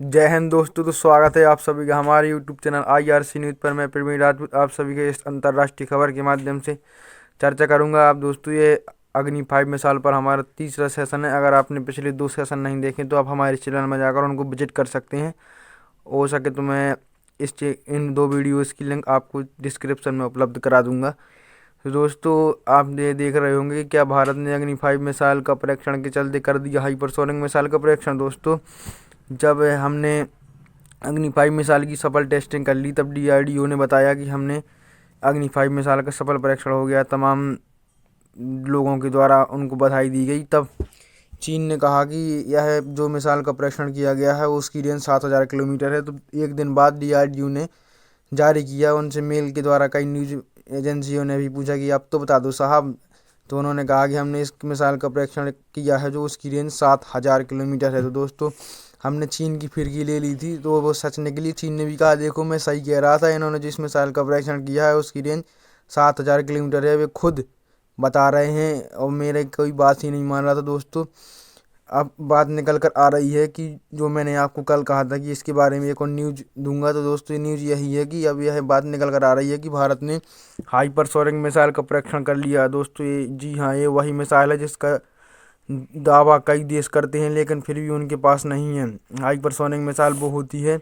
जय हिंद दोस्तों। तो स्वागत है आप सभी का हमारे यूट्यूब चैनल IRC न्यूज़ पर। मैं प्रवीण राजपूत आप सभी के इस अंतर्राष्ट्रीय खबर के माध्यम से चर्चा करूंगा। आप दोस्तों, ये अग्नि 5 मिसाइल पर हमारा तीसरा सेशन है। अगर आपने पिछले 2 सेशन नहीं देखे तो आप हमारे चैनल में जाकर उनको विजिट कर सकते हैं। हो सके तो मैं इन 2 वीडियोज़ की लिंक आपको डिस्क्रिप्शन में उपलब्ध करा दूंगा। तो दोस्तों, आप ये देख रहे होंगे कि क्या भारत ने अग्नि 5 मिसाइल का परीक्षण के चलते कर दिया हाइपरसोनिक मिसाइल का परीक्षण। दोस्तों, जब हमने अग्नि 5 मिसाइल की सफल टेस्टिंग कर ली तब DRDO ने बताया कि हमने अग्नि 5 मिसाइल का सफल परीक्षण हो गया। तमाम लोगों के द्वारा उनको बधाई दी गई। तब चीन ने कहा कि यह जो मिसाइल का परीक्षण किया गया है उसकी रेंज 7,000 किलोमीटर है। तो एक दिन बाद DRDO ने जारी किया। उनसे मेल के द्वारा कई न्यूज एजेंसियों ने भी पूछा कि अब तो बता दो साहब। तो उन्होंने कहा कि हमने इस मिसाइल का परीक्षण किया है जो उसकी रेंज 7,000 किलोमीटर है। तो दोस्तों, हमने चीन की फिरकी ले ली थी तो वो सच निकली। चीन ने भी कहा देखो मैं सही कह रहा था, इन्होंने जिस मिसाइल का परीक्षण किया है उसकी रेंज 7,000 किलोमीटर है। वे खुद बता रहे हैं और मेरे कोई बात ही नहीं मान रहा था। दोस्तों, अब बात निकल कर आ रही है कि जो मैंने आपको कल कहा था कि इसके बारे में एक और न्यूज दूंगा। तो दोस्तों, ये न्यूज यही है कि अब यह बात निकल कर आ रही है कि भारत ने हाइपरसोनिक मिसाइल का परीक्षण कर लिया। दोस्तों, ये जी हाँ, ये वही मिसाइल है जिसका दावा कई देश करते हैं लेकिन फिर भी उनके पास नहीं है। हाइपरसोनिक मिसाइल वो होती है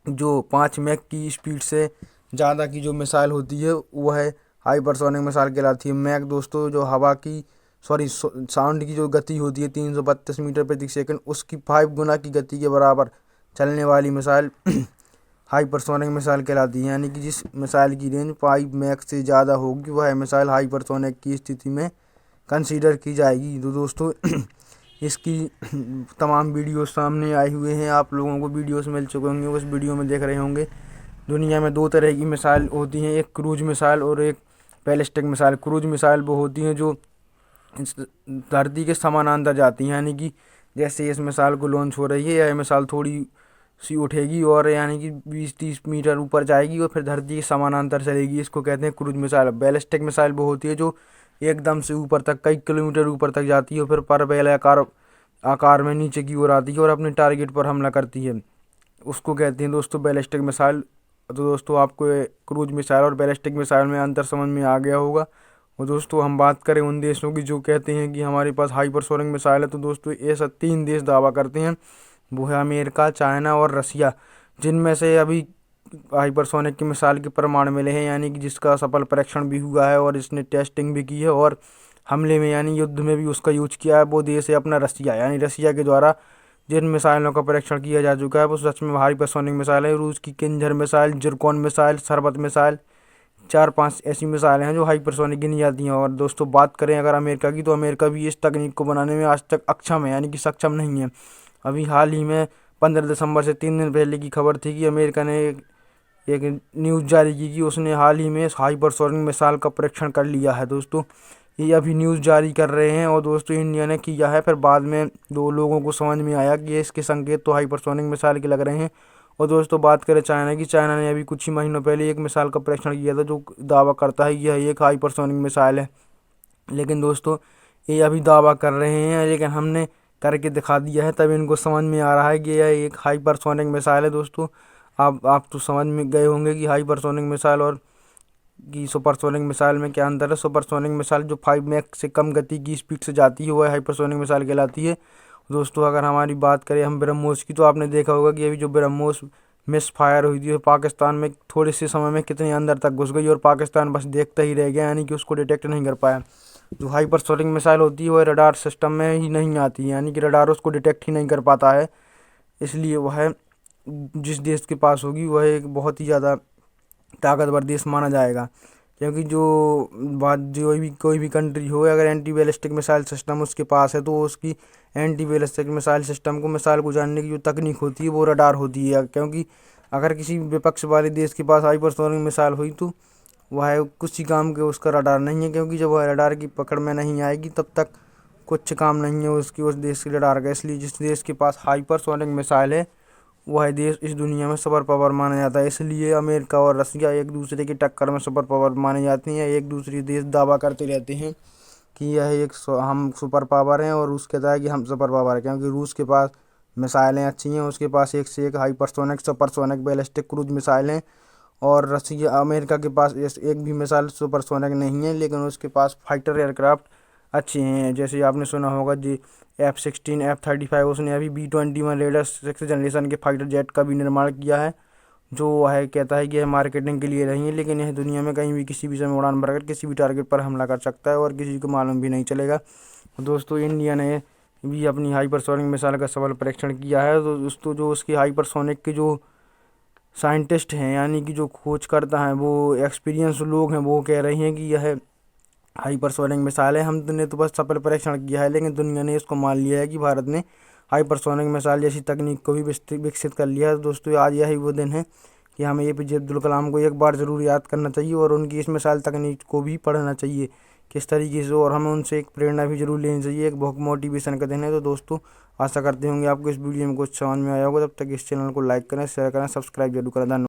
जो 5 मैक की स्पीड से ज़्यादा की जो मिसाइल होती है वो है हाइपरसोनिक मिसाइल कहलाती है। मैक दोस्तों जो हवा की साउंड की जो गति होती है 332 मीटर प्रति सेकंड, उसकी 5 गुना की गति के बराबर चलने वाली मिसाइल हाइपरसोनिक मिसाइल कहलाती है। यानी कि जिस मिसाइल की रेंज 5 मैक से ज़्यादा होगी वह मिसाइल हाइपरसोनिक की स्थिति में कंसीडर की जाएगी। तो दोस्तों इसकी तमाम वीडियो सामने आए हुए हैं, आप लोगों को वीडियोस मिल चुके होंगे, उस वीडियो में देख रहे होंगे। दुनिया में 2 तरह की मिसाइल होती हैं, एक क्रूज मिसाइल और एक बैलिस्टिक मिसाइल। क्रूज मिसाइल वो होती हैं जो धरती के समानांतर जाती हैं, यानी कि जैसे इस मिसाइल को लॉन्च हो रही है यह मिसाइल थोड़ी सी उठेगी और यानी कि 20-30 मीटर ऊपर जाएगी और फिर धरती के समानांतर चलेगी। इसको कहते हैं क्रूज मिसाइल। बैलिस्टिक मिसाइल वो होती है जो एकदम से ऊपर तक कई किलोमीटर ऊपर तक जाती है, फिर परवलय आकार में नीचे की ओर आती है और अपने टारगेट पर हमला करती है। उसको कहते हैं दोस्तों बैलिस्टिक मिसाइल। तो दोस्तों, आपको क्रूज मिसाइल और बैलिस्टिक मिसाइल में अंतर समझ में आ गया होगा। और दोस्तों, हम बात करें उन देशों की जो कहते हैं कि हमारे पास हाइपरसोनिक मिसाइल है, तो दोस्तों ऐसा 3 देश दावा करते हैं। वो है अमेरिका, चाइना और रसिया, जिनमें से अभी हाइपरसोनिक की मिसाइल के प्रमाण मिले हैं, यानी कि जिसका सफल परीक्षण भी हुआ है और इसने टेस्टिंग भी की है और हमले में यानी युद्ध में भी उसका यूज किया है। वो देश है अपना रसिया। यानी रसिया के द्वारा जिन मिसाइलों का परीक्षण किया जा चुका है वो सच में हाइपरसोनिक मिसाइल है। रूस की किंजर मिसाइल, जिरकॉन मिसाइल, शरबत मिसाइल, 4-5 ऐसी मिसाइलें हैं जो हाइपरसोनिक गिनी जाती हैं। और दोस्तों, बात करें अगर अमेरिका की, तो अमेरिका भी इस तकनीक को बनाने में आज तक अक्षम है, यानी कि सक्षम नहीं है। अभी हाल ही में 15 दिसंबर से 3 दिन पहले की खबर थी कि अमेरिका ने एक न्यूज़ जारी की कि उसने हाल ही में हाइपरसोनिक मिसाइल का परीक्षण कर लिया है। दोस्तों, ये अभी न्यूज़ जारी कर रहे हैं और दोस्तों इंडिया ने किया है। फिर बाद में 2 लोगों को समझ में आया कि इसके संकेत तो हाइपरसोनिक मिसाइल के लग रहे हैं। और दोस्तों, बात करें चाइना की, चाइना ने अभी कुछ ही महीनों पहले एक मिसाइल का परीक्षण किया था जो दावा करता है यह एक हाइपरसोनिक मिसाइल है। लेकिन दोस्तों, ये अभी दावा कर रहे हैं लेकिन हमने करके दिखा दिया है, तब इनको समझ में आ रहा है कि यह एक हाइपरसोनिक मिसाइल है। दोस्तों, आप तो समझ में गए होंगे कि हाइपरसोनिक मिसाइल और की सुपरसोनिक मिसाइल में क्या अंतर है। सुपरसोनिक मिसाइल जो 5 मैक से कम गति की स्पीड से जाती है वह हाइपरसोनिक मिसाइल कहलाती है। दोस्तों, अगर हमारी बात करें हम ब्रह्मोस की, तो आपने देखा होगा कि अभी जो ब्रह्मोस मिस फायर हुई थी पाकिस्तान में, थोड़े से समय में कितने अंदर तक घुस गई और पाकिस्तान बस देखता ही रह गया, यानी कि उसको डिटेक्ट नहीं कर पाया। जो हाइपरसोनिक मिसाइल होती है वह रडार सिस्टम में ही नहीं आती है, यानी कि रडार उसको डिटेक्ट ही नहीं कर पाता है। इसलिए वह जिस देश के पास होगी वह एक बहुत ही ज़्यादा ताकतवर देश माना जाएगा। क्योंकि जो भी कोई भी कंट्री हो, अगर एंटी बैलिस्टिक मिसाइल सिस्टम उसके पास है तो उसकी एंटी बैलिस्टिक मिसाइल सिस्टम को मिसाइल को जानने की जो तकनीक होती है वो रडार होती है। क्योंकि अगर किसी विपक्ष वाले देश के पास हाइपरसोनिक मिसाइल हुई तो वह कुछ ही काम के उसका रडार नहीं है, क्योंकि जब वह रडार की पकड़ में नहीं आएगी तब तक कुछ काम नहीं है उसकी उस देश के रडार का। इसलिए जिस देश के पास हाइपरसोनिक मिसाइल है वह देश इस दुनिया में सुपर पावर माना जाता है। इसलिए अमेरिका और रसिया एक दूसरे की टक्कर में सुपर पावर माने जाती हैं। एक दूसरे देश दावा करते रहते हैं कि यह एक हम सुपर पावर हैं और रूस कहता है कि हम सुपर पावर हैं, क्योंकि रूस के पास मिसाइलें अच्छी हैं, उसके पास एक से एक hypersonic supersonic ballistic cruise missile हैं। और रसिया अमेरिका के पास एक भी मिसाइल सुपरसोनिक नहीं है, लेकिन उसके पास फाइटर एयरक्राफ्ट अच्छे हैं। जैसे आपने सुना होगा जी F-16 F-35, उसने अभी B-21 रेडर 6th जनरेशन के फाइटर जेट का भी निर्माण किया है, जो वह कहता है कि यह मार्केटिंग के लिए नहीं है, लेकिन यह दुनिया में कहीं भी किसी भी समय उड़ान भरकर किसी भी टारगेट पर हमला कर सकता है और किसी को मालूम भी नहीं चलेगा। दोस्तों इंडिया ने भी अपनी हाइपरसोनिक मिसाइल का सफल परीक्षण किया है। तो दोस्तों जो उसकी हाइपरसोनिक के जो साइंटिस्ट हैं, यानी कि जो खोज करता है, वो एक्सपीरियंस लोग हैं, वो कह रहे हैं कि यह हाइपरसोनिक मिसाइल है। हमने तो बस सफल परीक्षण किया है, लेकिन दुनिया ने इसको मान लिया है कि भारत ने हाइपरसोनिक मिसाइल जैसी तकनीक को भी विकसित कर लिया है। दोस्तों आज यही वो दिन है कि हमें APJ अब्दुल कलाम को एक बार ज़रूर याद करना चाहिए और उनकी इस मिसाइल तकनीक को भी पढ़ना चाहिए किस तरीके से, और हमें उनसे एक प्रेरणा भी जरूर लेनी चाहिए। एक बहुत मोटिवेशन का दिन है। तो दोस्तों आशा करते होंगे आपको इस वीडियो में कुछ समझ में आया होगा। तब तक इस चैनल को लाइक करें, शेयर करें, सब्सक्राइब जरूर करें। धन्यवाद।